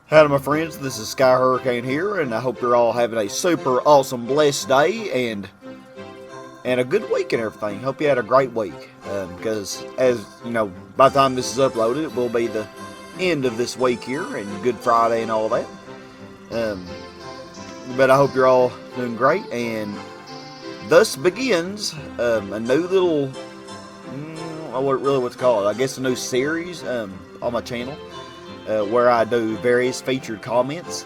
Howdy my friends, this is Sky Hurricane here, and I hope you're all having a super awesome blessed day and a good week and everything. Hope you had a great week, because as you know, by the time this is uploaded, it will be the end of this week here and Good Friday and all that. But I hope you're all doing great, and thus begins a new little, I don't know what to call it. I guess a new series on my channel. Where I do various featured comments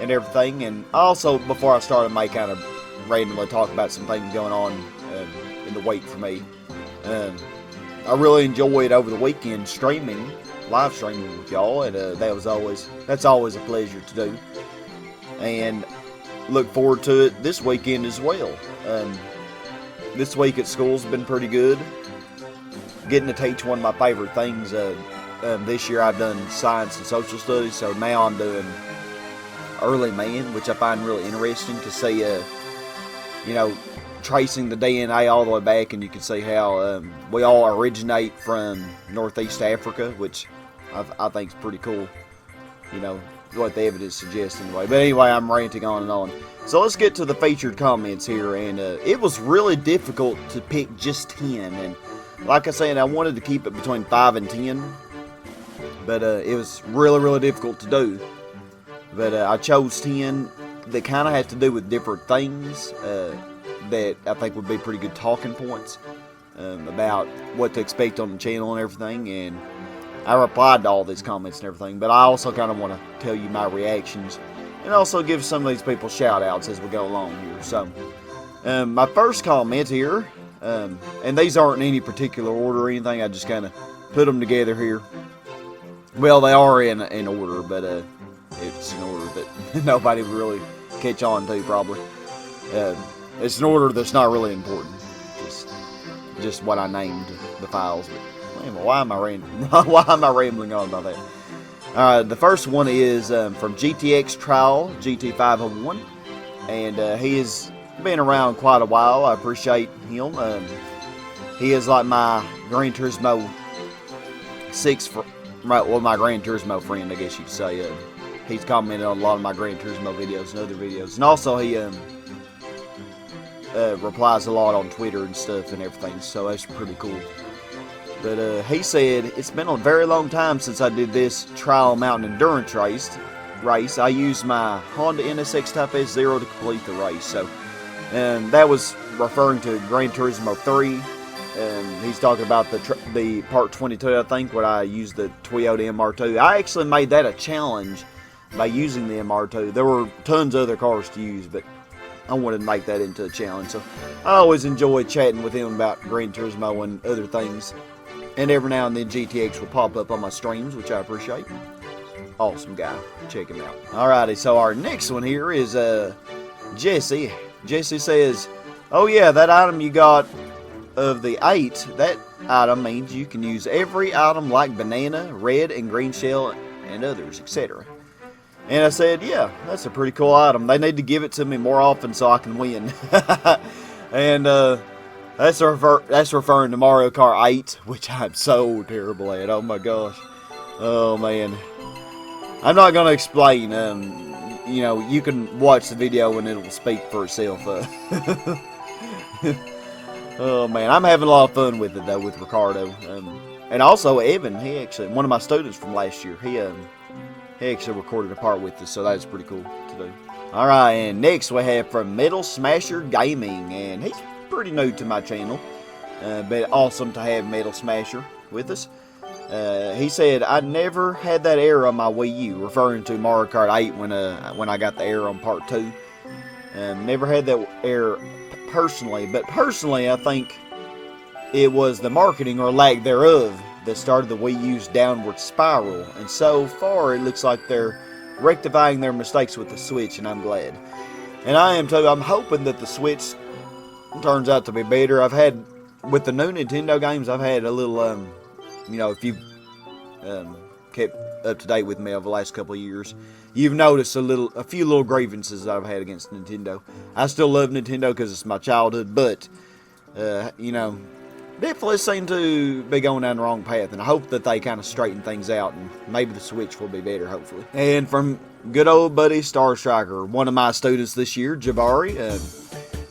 and everything. And also, before I start, I may kind of randomly talk about some things going on in the week for me. I really enjoyed over the weekend live streaming with y'all, and that's always a pleasure to do. And look forward to it this weekend as well. This week at school's been pretty good. Getting to teach one of my favorite things. This year I've done science and social studies, so now I'm doing early man, which I find really interesting to see, tracing the DNA all the way back, and you can see how we all originate from Northeast Africa, which I think is pretty cool, what the evidence suggests anyway. But anyway, I'm ranting on and on. So let's get to the featured comments here, and it was really difficult to pick just 10, and like I said, I wanted to keep it between 5 and 10. But it was really, really difficult to do. But I chose 10 that kind of had to do with different things that I think would be pretty good talking points about what to expect on the channel and everything. And I replied to all these comments and everything. But I also kind of want to tell you my reactions and also give some of these people shout outs as we go along here. So my first comment here, and these aren't in any particular order or anything. I just kind of put them together here. Well, they are in order, but it's an order that nobody would really catch on to, probably. It's an order that's not really important. Just what I named the files. But man, why am I rambling on about that? The first one is from GTX Trial GT501, and he has been around quite a while. I appreciate him. He is like my Gran Turismo 6 my Gran Turismo friend, I guess you could say. He's commented on a lot of my Gran Turismo videos and other videos. And also he replies a lot on Twitter and stuff and everything, so that's pretty cool. But he said, it's been a very long time since I did this trial mountain endurance race. I used my Honda NSX Type S0 to complete the race. So that was referring to Gran Turismo 3. He's talking about the part 22, I think, where I used the Toyota MR2. I actually made that a challenge by using the MR2. There were tons of other cars to use, but I wanted to make that into a challenge. So I always enjoy chatting with him about Gran Turismo and other things. And every now and then GTX will pop up on my streams, which I appreciate. Awesome guy. Check him out. Alrighty, so our next one here is Jesse. Jesse says, oh yeah, that item you got of the 8, that item means you can use every item like banana, red and green shell, and others, etc. And I said, yeah, that's a pretty cool item. They need to give it to me more often so I can win. And that's referring to Mario Kart 8, which I'm so terrible at. Oh my gosh. Oh man. I'm not going to explain. You can watch the video and it'll speak for itself. Oh man, I'm having a lot of fun with it though, with Ricardo, and also Evan. One of my students from last year. He actually recorded a part with us, so that's pretty cool to do. All right, and next we have from Metal Smasher Gaming, and he's pretty new to my channel, but awesome to have Metal Smasher with us. He said, I never had that error on my Wii U, referring to Mario Kart 8 when I got the error on part 2. Never had that error personally, but personally I think it was the marketing or lack thereof that started the Wii U's downward spiral, and so far it looks like they're rectifying their mistakes with the Switch, and I'm glad. And I am too. I'm hoping that the Switch turns out to be better. With the new Nintendo games, I've had a little, if you've kept up to date with me over the last couple of years, you've noticed a few little grievances that I've had against Nintendo. I still love Nintendo because it's my childhood, but definitely seem to be going down the wrong path, and I hope that they kind of straighten things out, and maybe the Switch will be better, hopefully. And from good old buddy Star Striker, one of my students this year, Jabari,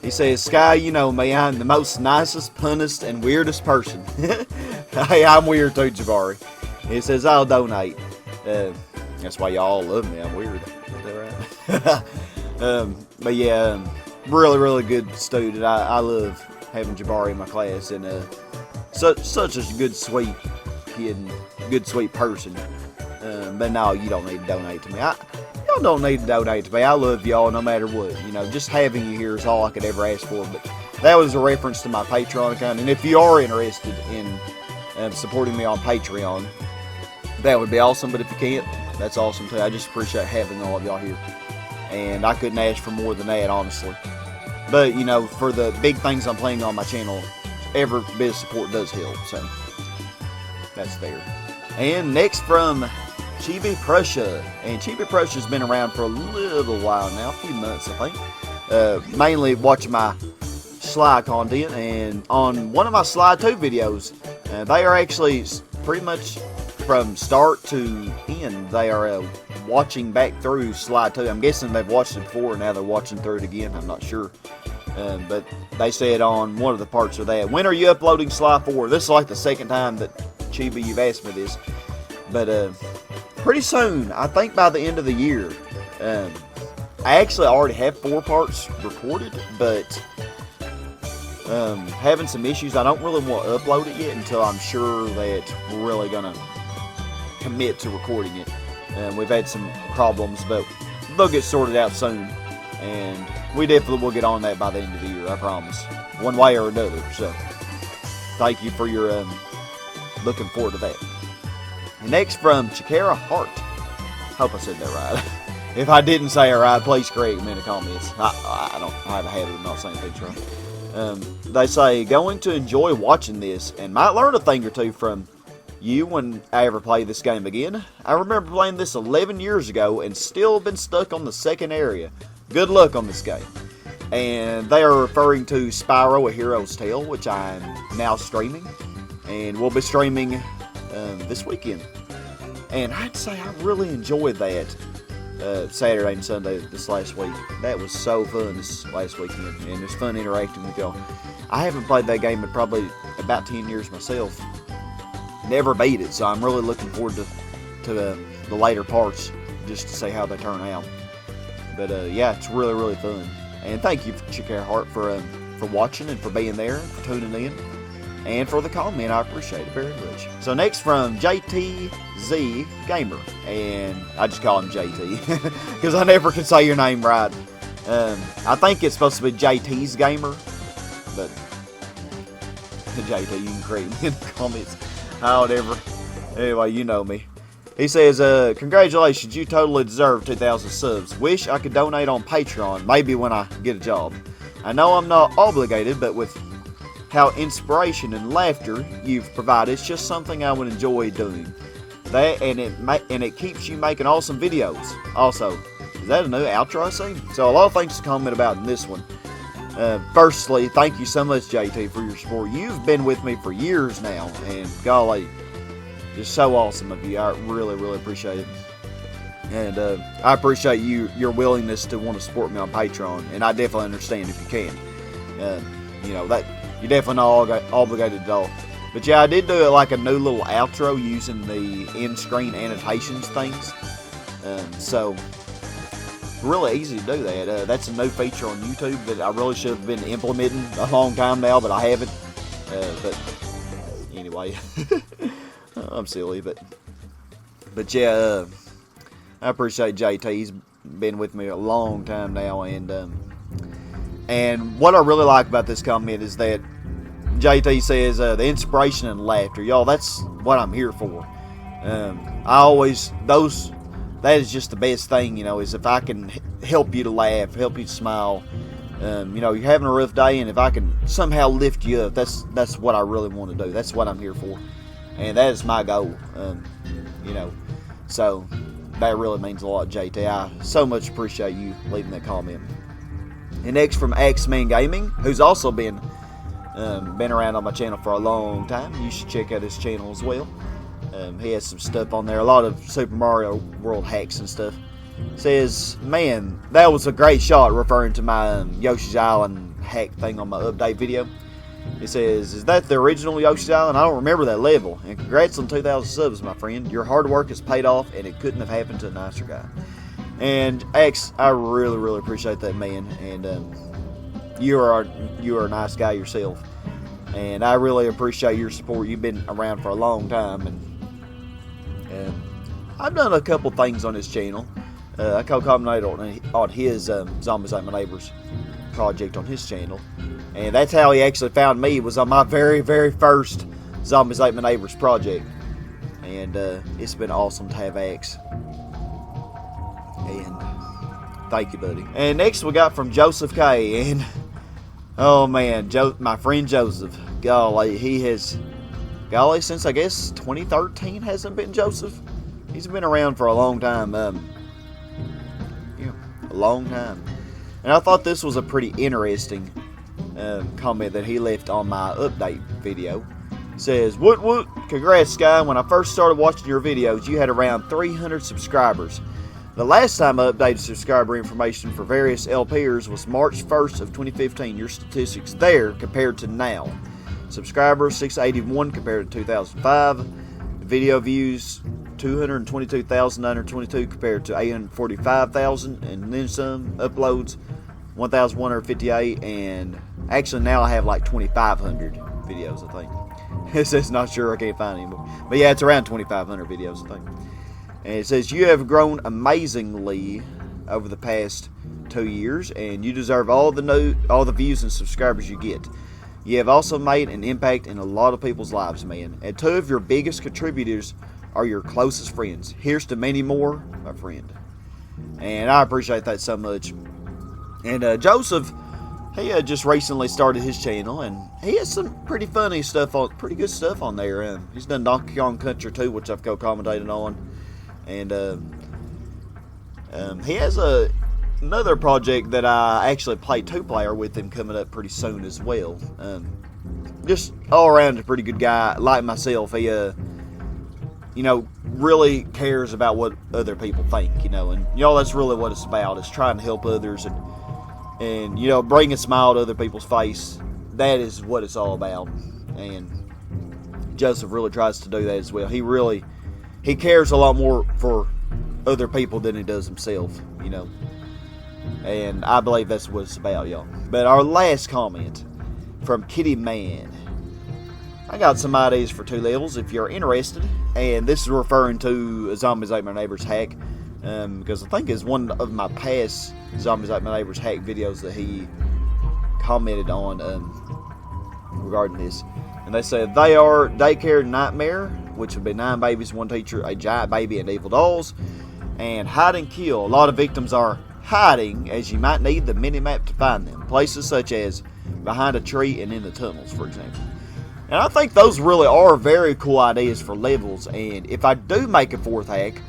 he says, Sky, you know me, I'm the most nicest, funnest, and weirdest person. Hey, I'm weird too, Jabari. He says, I'll donate. That's why y'all love me, I'm weird. Is that right? But yeah, really, really good student. I love having Jabari in my class, and such a good, sweet kid, and good, sweet person. But no, you don't need to donate to me. Y'all don't need to donate to me. I love y'all no matter what. You know, just having you here is all I could ever ask for. But that was a reference to my Patreon account. And if you are interested in supporting me on Patreon, that would be awesome. But if you can't, that's awesome too. I just appreciate having all of y'all here. And I couldn't ask for more than that, honestly. But, you know, for the big things I'm playing on my channel, every bit of support does help. So, that's there. And next from Chibi Prussia. And Chibi Prussia's been around for a little while now, a few months, I think. Mainly watching my Sly content. And on one of my Sly 2 videos, they are actually pretty much from start to end. They are watching back through Sly 2. I'm guessing they've watched it before, and now they're watching through it again. I'm not sure. But they said on one of the parts of that, when are you uploading Sly 4? This is like the second time that, Chibi, you've asked me this. But pretty soon, I think by the end of the year. I actually already have 4 parts recorded, but having some issues. I don't really want to upload it yet until I'm sure that we're really going to commit to recording it. We've had some problems, but they'll get sorted out soon. And we definitely will get on that by the end of the year, I promise. One way or another. So, thank you for your looking forward to that. Next from Chikara Hart. Hope I said that right. If I didn't say it right, please correct me in the comments. I have a habit of not saying things right. They say, going to enjoy watching this and might learn a thing or two from you when I ever play this game again. I remember playing this 11 years ago and still been stuck on the second area. Good luck on this game. And they are referring to Spyro: A Hero's Tale, which I'm now streaming. And we'll be streaming this weekend. And I'd say I really enjoyed that Saturday and Sunday this last week. That was so fun this last weekend. And it was fun interacting with y'all. I haven't played that game in probably about 10 years myself. Never beat it, so I'm really looking forward to the later parts just to see how they turn out. But yeah, it's really, really fun. And thank you, Chikara Hart, for watching and for being there, for tuning in, and for the comment. I appreciate it very much. So next from JTZ Gamer, and I just call him JT because I never can say your name right. I think it's supposed to be JT's Gamer, but JT, you can correct me in the comments. However, anyway, you know me. He says, congratulations, you totally deserve 2,000 subs. Wish I could donate on Patreon, maybe when I get a job. I know I'm not obligated, but with how inspiration and laughter you've provided, it's just something I would enjoy doing. That and it keeps you making awesome videos. Also, is that a new outro I see? So a lot of things to comment about in this one. Firstly, thank you so much, JT, for your support. You've been with me for years now, and golly, just so awesome of you. I really, really appreciate it. And I appreciate your willingness to want to support me on Patreon, and I definitely understand if you can. You know, that you're definitely not obligated at all. But yeah, I did do like a new little outro using the in-screen annotations things. So, really easy to do that. That's a new feature on YouTube that I really should have been implementing a long time now, but I haven't. But anyway, I'm silly, but yeah, I appreciate JT. He's been with me a long time now, and what I really like about this comment is that JT says the inspiration and laughter. Y'all, that's what I'm here for. That is just the best thing, you know, is if I can help you to laugh, help you to smile. You know, you're having a rough day, and if I can somehow lift you up, that's what I really want to do. That's what I'm here for. And that is my goal. You know, so that really means a lot, JT. I so much appreciate you leaving that comment. And next from X-Men Gaming, who's also been Been around on my channel for a long time. You should check out his channel as well. He has some stuff on there, a lot of Super Mario World hacks and stuff. Says, man, that was a great shot, referring to my Yoshi's Island hack thing on my update video. He says, is that the original Yoshi's Island? I don't remember that level. And congrats on 2,000 subs, my friend. Your hard work has paid off, and it couldn't have happened to a nicer guy. And X, I really, really appreciate that, man. And you are a nice guy yourself. And I really appreciate your support. You've been around for a long time, and I've done a couple things on his channel. I co-commentated on his Zombies Ain't My Neighbors project on his channel, and that's how he actually found me, was on my very, very first Zombies Ain't My Neighbors project. And it's been awesome to have X. And thank you, buddy. And next we got from Joseph K. And oh man, my friend Joseph, golly, he has, since I guess 2013 hasn't been Joseph. He's been around for a long time. A long time. And I thought this was a pretty interesting comment that he left on my update video. It says, "Woot woot, congrats, Sky. When I first started watching your videos, you had around 300 subscribers. The last time I updated subscriber information for various LPers was March 1st of 2015. Your statistics there compared to now. Subscribers 681 compared to 2005. Video views 222,922 compared to 845,000, and then some. Uploads 1,158, and actually now I have like 2,500 videos, I think. It says not sure, I can't find anymore. But yeah, it's around 2,500 videos, I think. And it says, you have grown amazingly over the past 2 years, and you deserve all the views and subscribers you get. You have also made an impact in a lot of people's lives, man. And 2 of your biggest contributors are your closest friends. Here's to many more, my friend." And I appreciate that so much. And Joseph, he just recently started his channel, and he has some pretty funny stuff pretty good stuff on there. He's done Donkey Kong Country 2, which I've co-commentated on. And he has another project that I actually play 2-player with him coming up pretty soon as well. Just all around a pretty good guy, like myself. He really cares about what other people think, and that's really what it's about, is trying to help others and bring a smile to other people's face. That is what it's all about. And Joseph really tries to do that as well. He cares a lot more for other people than he does himself, and I believe that's what it's about, y'all. But our last comment from Kitty Man. I got some ideas for 2 levels if you're interested, and this is referring to a Zombies Ain't My Neighbors hack, because I think it's one of my past Zombies Ain't My Neighbors hack videos that he commented on regarding this. And they said, they are Daycare Nightmare, which would be 9 babies, 1 teacher, a giant baby, and evil dolls, and hide and kill. A lot of victims are hiding, as you might need the mini-map to find them. Places such as behind a tree and in the tunnels, for example. And I think those really are very cool ideas for levels. And if I do make a 4th hack,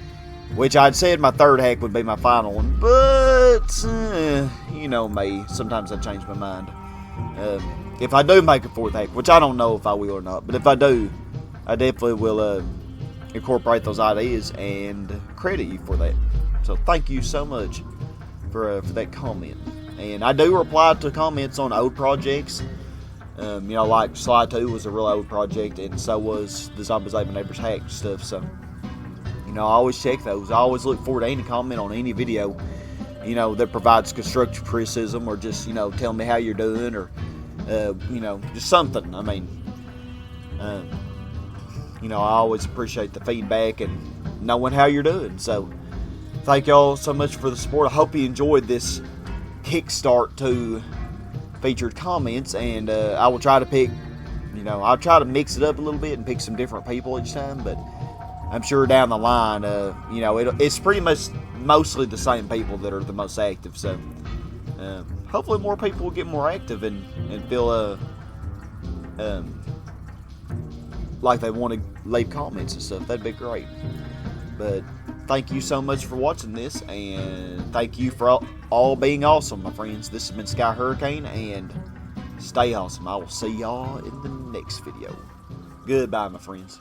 which I'd said my 3rd hack would be my final one, but you know me, sometimes I change my mind. If I do make a 4th hack, which I don't know if I will or not, but if I do, I definitely will incorporate those ideas and credit you for that. So thank you so much for that comment. And I do reply to comments on old projects. Like Sly 2 was a real old project, and so was the Zombies Ain't My Neighbors hack stuff. So, I always check those. I always look forward to any comment on any video, that provides constructive criticism, or just, tell me how you're doing, or, just something. I mean, I always appreciate the feedback and knowing how you're doing. So, thank y'all so much for the support. I hope you enjoyed this kickstart to featured comments, and I will try to pick, I'll try to mix it up a little bit and pick some different people each time, but I'm sure down the line, it's pretty much mostly the same people that are the most active, so hopefully more people will get more active and feel like they want to leave comments and stuff. That'd be great. But thank you so much for watching this, and thank you for all being awesome, my friends. This has been Sky Hurricane, and Stay awesome. I will see y'all in the next video. Goodbye, my friends.